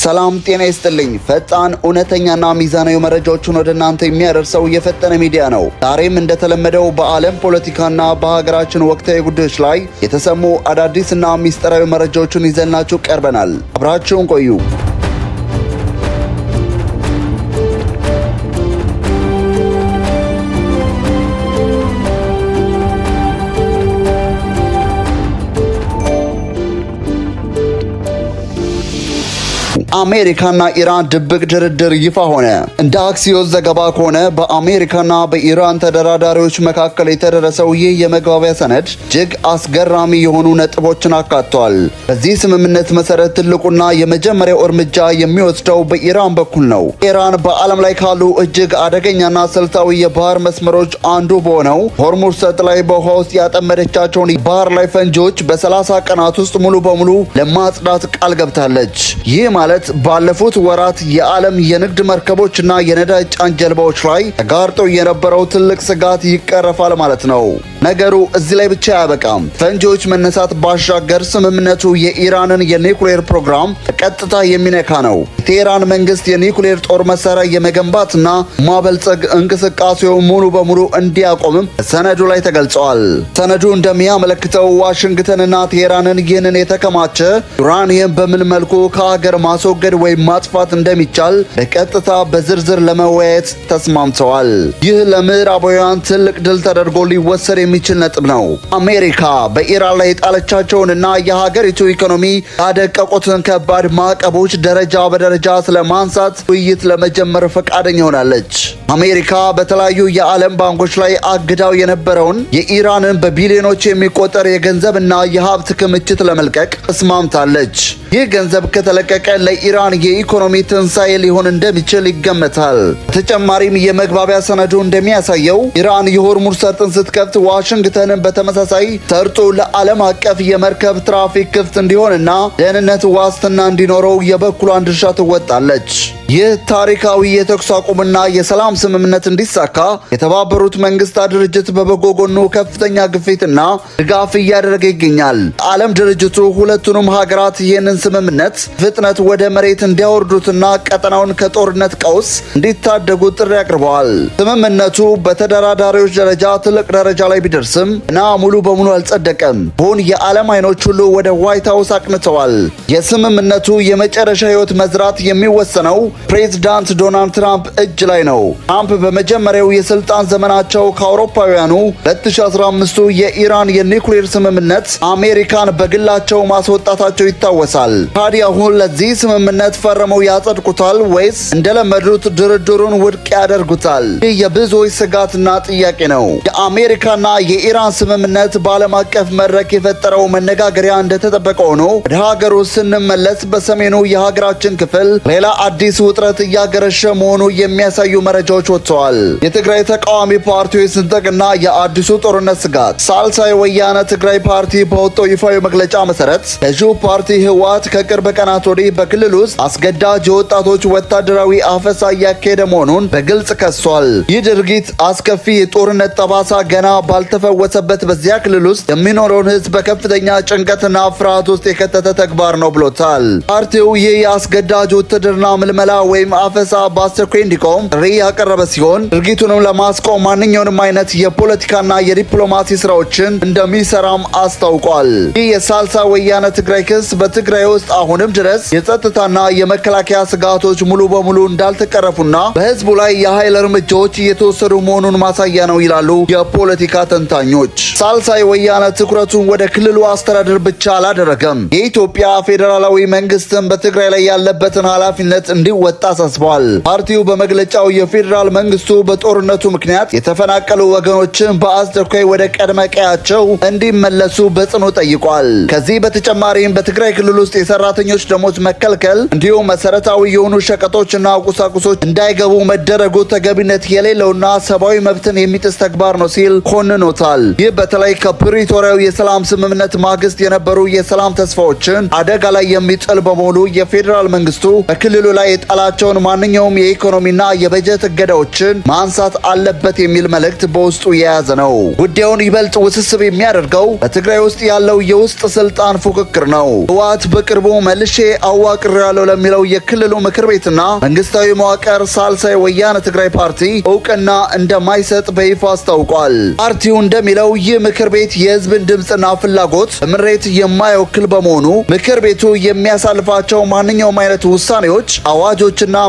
ሰላም ጤና ይስጥልኝ። ፈጣን እውነተኛና ሚዛናዊ መረጃዎችን ወደ እናንተ የሚያደርሰው የፈጠነ ሚዲያ ነው። ዛሬም እንደተለመደው በዓለም ፖለቲካና በሀገራችን ወቅታዊ ጉዳዮች ላይ የተሰሙ አዳዲስና ሚስጥራዊ መረጃዎችን ይዘንላችሁ ቀርበናል። አብራችሁን ቆዩ። አሜሪካና ኢራን ድብቅ ድርድር ይፋ ሆነ። እንደ አክሲዮስ ዘገባ ከሆነ በአሜሪካና በኢራን ተደራዳሪዎች መካከል የተደረሰው ይህ የመግባቢያ ሰነድ እጅግ አስገራሚ የሆኑ ነጥቦችን አካቷል። በዚህ ስምምነት መሰረት ትልቁና የመጀመሪያው እርምጃ የሚወስደው በኢራን በኩል ነው። ኢራን በዓለም ላይ ካሉ እጅግ አደገኛና ስልታዊ የባህር መስመሮች አንዱ በሆነው ሆርሙዝ ሰርጥ ላይ በውሃ ውስጥ ያጠመደቻቸውን ባህር ላይ ፈንጂዎች በ30 ቀናት ውስጥ ሙሉ በሙሉ ለማጽዳት ቃል ገብታለች። ይህ ማለት ባለፉት ወራት የዓለም የንግድ መርከቦችና የነዳጅ ጫኝ ጀልባዎች ላይ ተጋርጦ የነበረው ትልቅ ስጋት ይቀረፋል ማለት ነው። ነገሩ እዚህ ላይ ብቻ አያበቃም። ፈንጂዎች መነሳት ባሻገር ስምምነቱ የኢራንን የኒውክሌር ፕሮግራም በቀጥታ የሚነካ ነው። የቴህራን መንግስት የኒውክሌር ጦር መሳሪያ የመገንባትና ማበልጸግ እንቅስቃሴው ሙሉ በሙሉ እንዲያቆምም ሰነዱ ላይ ተገልጿል። ሰነዱ እንደሚያመለክተው ዋሽንግተንና ቴህራንን ይህንን የተከማቸ ዩራኒየም በምን መልኩ ከሀገር ማስወገድ ወይም ማጥፋት እንደሚቻል በቀጥታ በዝርዝር ለመወያየት ተስማምተዋል። ይህ ለምዕራባውያን ትልቅ ድል ተደርጎ ሊወሰድ የሚችል ነጥብ ነው። አሜሪካ በኢራን ላይ የጣለቻቸውንና የሀገሪቱ ኢኮኖሚ ያደቀቁትን ከባድ ማዕቀቦች ደረጃ በደረጃ ስለማንሳት ውይይት ለመጀመር ፈቃደኛ ሆናለች። አሜሪካ በተለያዩ የዓለም ባንኮች ላይ አግዳው የነበረውን የኢራንን በቢሊዮኖች የሚቆጠር የገንዘብና የሀብት ክምችት ለመልቀቅ ተስማምታለች። ይህ ገንዘብ ከተለቀቀ ለኢራን የኢኮኖሚ ትንሣኤ ሊሆን እንደሚችል ይገመታል። በተጨማሪም የመግባቢያ ሰነዱ እንደሚያሳየው ኢራን የሆርሙዝ ሰርጥን ስትከፍት ዋሽንግተንን በተመሳሳይ ሰርጡ ለዓለም አቀፍ የመርከብ ትራፊክ ክፍት እንዲሆንና ደህንነት ዋስትና እንዲኖረው የበኩሏን ድርሻ ትወጣለች። ይህ ታሪካዊ የተኩስ አቁምና የሰላም ስምምነት እንዲሳካ የተባበሩት መንግስታት ድርጅት በበጎ ጎኑ ከፍተኛ ግፊትና ድጋፍ እያደረገ ይገኛል። ዓለም ድርጅቱ ሁለቱንም ሀገራት ይህንን ስምምነት ፍጥነት ወደ መሬት እንዲያወርዱትና ቀጠናውን ከጦርነት ቀውስ እንዲታደጉ ጥሪ አቅርበዋል። ስምምነቱ በተደራዳሪዎች ደረጃ ትልቅ ደረጃ ላይ ቢደርስም እና ሙሉ በሙሉ አልጸደቀም። አሁን የዓለም አይኖች ሁሉ ወደ ዋይት ሀውስ አቅንተዋል። የስምምነቱ የመጨረሻ ህይወት መዝራት የሚወሰነው ፕሬዝዳንት ዶናልድ ትራምፕ እጅ ላይ ነው። ትራምፕ በመጀመሪያው የስልጣን ዘመናቸው ከአውሮፓውያኑ 2015 የኢራን የኒውክሌር ስምምነት አሜሪካን በግላቸው ማስወጣታቸው ይታወሳል። ታዲያ አሁን ለዚህ ስምምነት ፈርመው ያጸድቁታል ወይስ እንደለመዱት ድርድሩን ውድቅ ያደርጉታል? ይህ የብዙዎች ስጋትና ጥያቄ ነው። የአሜሪካና የኢራን ስምምነት በዓለም አቀፍ መድረክ የፈጠረው መነጋገሪያ እንደተጠበቀ ሆኖ ወደ ሀገሩ ስንመለስ በሰሜኑ የሀገራችን ክፍል ሌላ አዲስ ውጥረት እያገረሸ መሆኑ የሚያሳዩ መረጃዎች ወጥተዋል። የትግራይ ተቃዋሚ ፓርቲዎች ስንጠቅና የአዲሱ ጦርነት ስጋት። ሳልሳይ ወያነ ትግራይ ፓርቲ በወጣው ይፋዊ መግለጫ መሰረት ገዢው ፓርቲ ህወሓት ከቅርብ ቀናት ወዲህ በክልል ውስጥ አስገዳጅ የወጣቶች ወታደራዊ አፈሳ እያካሄደ መሆኑን በግልጽ ከሷል። ይህ ድርጊት አስከፊ የጦርነት ጠባሳ ገና ባልተፈወሰበት በዚያ ክልል ውስጥ የሚኖረውን ህዝብ በከፍተኛ ጭንቀትና ፍርሃት ውስጥ የከተተ ተግባር ነው ብሎታል። ፓርቲው ይህ የአስገዳጅ ውትድርና ምልመላ ወይም አፈሳ በአስቸኳይ እንዲቆም ጥሪ ያቀረበ ሲሆን ድርጊቱንም ለማስቆም ማንኛውንም አይነት የፖለቲካና የዲፕሎማሲ ስራዎችን እንደሚሰራም አስታውቋል። ይህ የሳልሳ ወያነ ትግራይ ክስ በትግራይ ውስጥ አሁንም ድረስ የጸጥታና የመከላከያ ስጋቶች ሙሉ በሙሉ እንዳልተቀረፉና በህዝቡ ላይ የኃይል እርምጃዎች እየተወሰዱ መሆኑን ማሳያ ነው ይላሉ የፖለቲካ ተንታኞች። ሳልሳይ ወያነ ትኩረቱን ወደ ክልሉ አስተዳደር ብቻ አላደረገም። የኢትዮጵያ ፌዴራላዊ መንግስትን በትግራይ ላይ ያለበትን ኃላፊነት እንዲወጣ አሳስበዋል። ፓርቲው በመግለጫው የፌዴራል መንግስቱ በጦርነቱ ምክንያት የተፈናቀሉ ወገኖችን በአስቸኳይ ወደ ቀድመ ቀያቸው እንዲመለሱ በጽኑ ጠይቋል። ከዚህ በተጨማሪም በትግራይ ክልል ውስጥ የሰራተኞች ደሞዝ መከልከል እንዲሁም መሰረታዊ የሆኑ ሸቀጦችና ቁሳቁሶች እንዳይገቡ መደረጉ ተገቢነት የሌለውና ሰብአዊ መብትን የሚጥስ ተግባር ነው ሲል ኮንኖታል። ይህ በተለይ ከፕሪቶሪያው የሰላም ስምምነት ማግስት የነበሩ የሰላም ተስፋዎችን አደጋ ላይ የሚጥል በመሆኑ የፌዴራል መንግስቱ በክልሉ ላይ የጣላቸውን ማንኛውም የኢኮኖሚና የበጀት እገዳዎችን ማንሳት አለበት የሚል መልእክት በውስጡ የያዘ ነው። ጉዳዩን ይበልጥ ውስብስብ የሚያደርገው በትግራይ ውስጥ ያለው የውስጥ ስልጣን ፉክክር ነው። ህወሓት በቅርቡ መልሼ አዋቅሬያለሁ ለሚለው የክልሉ ምክር ቤትና መንግስታዊ መዋቅር ሳልሳይ ወያነ ትግራይ ፓርቲ እውቅና እንደማይሰጥ በይፋ አስታውቋል። ፓርቲው እንደሚለው ይህ ምክር ቤት የህዝብን ድምፅና ፍላጎት በምሬት የማይወክል በመሆኑ ምክር ቤቱ የሚያሳልፋቸው ማንኛውም አይነት ውሳኔዎች፣ አዋጆችና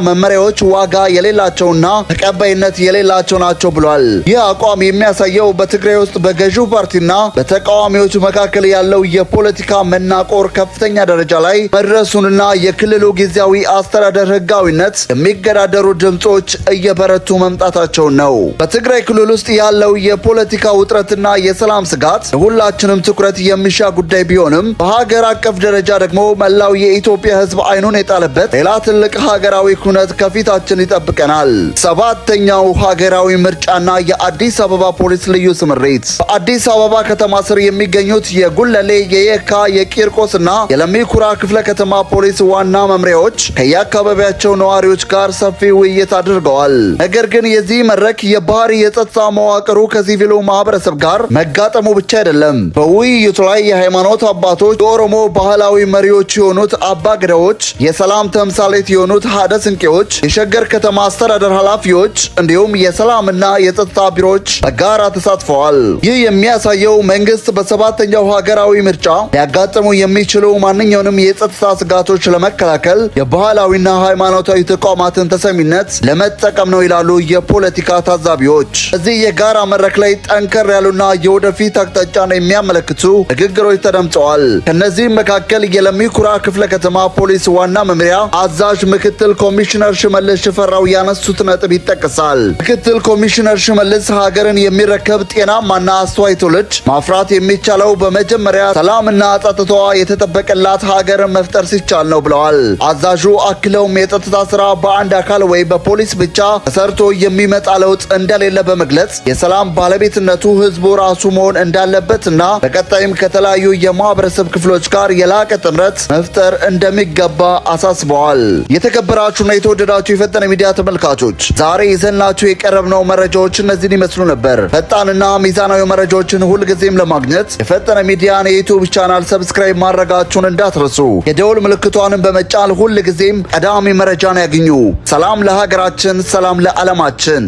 መመሪያዎች ዋጋ የሌላቸውና ተቀባይነት የሌላቸው ናቸው ብሏል። ይህ አቋም የሚያሳየው በትግራይ ውስጥ በገዢው ፓርቲና በተቃዋሚዎች መካከል ያለው የፖለቲካ መናቆር ከፍተኛ ደረጃ ላይ መድረሱንና የክልሉ ጊዜያዊ አስተዳደር ህጋዊነት የሚገዳደሩ ድምጾች እየበረቱ መምጣታቸውን ነው። በትግራይ ክልል ውስጥ ያለው የፖለቲካ ውጥረትና የሰላም ስጋት የሁላችንም ትኩረት የሚሻ ጉዳይ ቢሆንም በሀገር አቀፍ ደረጃ ደግሞ መላው የኢትዮጵያ ህዝብ አይኑን የጣለበት ሌላ ትልቅ ሀገራዊ ኩነት ከፊታችን ይጠብቀናል። ሰባተኛው ሀገራዊ ምርጫና የአዲስ አበባ ፖሊስ ልዩ ስምሪት። በአዲስ አበባ ከተማ ስር የሚገኙት የጉለሌ፣ የየካ፣ የቂርቆስና የለሚኩራ ክፍለ ከተማ ፖሊስ ዋና መምሪያዎች ከየአካባቢያቸው ነዋሪዎች ጋር ሰፊ ውይይት አድርገዋል። ነገር ግን የዚህ መድረክ የባህሪ የጸጥታ መዋቅሩ ከሲቪሉ ማህበረሰብ ጋር መጋጠሙ ብቻ አይደለም። በውይይቱ ላይ የሃይማኖት አባቶች፣ የኦሮሞ ባህላዊ መሪዎች የሆኑት አባ ገዳዎች፣ የሰላም ተምሳሌት የሆኑት ሀደ ስንቄዎች፣ የሸገር ከተማ አስተዳደር ኃላፊዎች እንዲሁም የሰላምና የጸጥታ ቢሮዎች በጋራ ተሳትፈዋል። ይህ የሚያሳየው መንግስት በሰባተኛው ሀገራዊ ምርጫ ሊያጋጥሙ የሚችሉ ማንኛውንም የጸጥታ ስጋቶች ለመከላከል የባህላዊና ሃይማኖታዊ ተቋማትን ተሰሚነት ለመጠቀም ነው ይላሉ የፖለቲካ ታዛቢዎች። እዚህ የጋራ መድረክ ላይ ጠንከር ያሉና የወደፊት አቅጣጫን የሚያመለክቱ ንግግሮች ተደምጠዋል። ከነዚህም መካከል የለሚኩራ ክፍለ ከተማ ፖሊስ ዋና መምሪያ አዛዥ ምክትል ኮሚሽነር ሽመልስ ሽፈራው ያነሱት ነጥብ ይጠቀሳል። ምክትል ኮሚሽነር ሽመልስ ሀገርን የሚረከብ ጤናማና አስተዋይ ትውልድ ማፍራት የሚቻለው በመጀመሪያ ሰላምና ጸጥታዋ የተጠበቀላት ሀገርን መፍጠር ሲቻል ነው ብለዋል። አዛዡ አክለውም የጸጥታ ስራ በአንድ አካል ወይ በፖሊስ ብቻ ተሰርቶ የሚመጣ ለውጥ እንደሌለ በመግለጽ የሰላም ባለቤትነቱ ህዝቡ ራሱ መሆን እንዳለበትና በቀጣይም ከተለያዩ የማህበረሰብ ክፍሎች ጋር የላቀ ጥምረት መፍጠር እንደሚገባ አሳስበዋል። የተከበራችሁና የተወደዳችሁ የፈጠነ ሚዲያ ተመልካቾች ዛሬ ይዘንላችሁ የቀረብነው መረጃዎች እነዚህን ይመስሉ ነበር። ፈጣንና ሚዛናዊ መረጃዎችን ሁልጊዜም ለማግኘት የፈጠነ ሚዲያን የዩቲዩብ ቻናል ሰብስክራይብ ማድረጋችሁን እንዳትረሱ። የደውል ምልክቷንም በመጫን ሁልጊዜም ቀዳሚ መረጃን ያግኙ። ሰላም ለሀገራችን፣ ሰላም ለዓለማችን።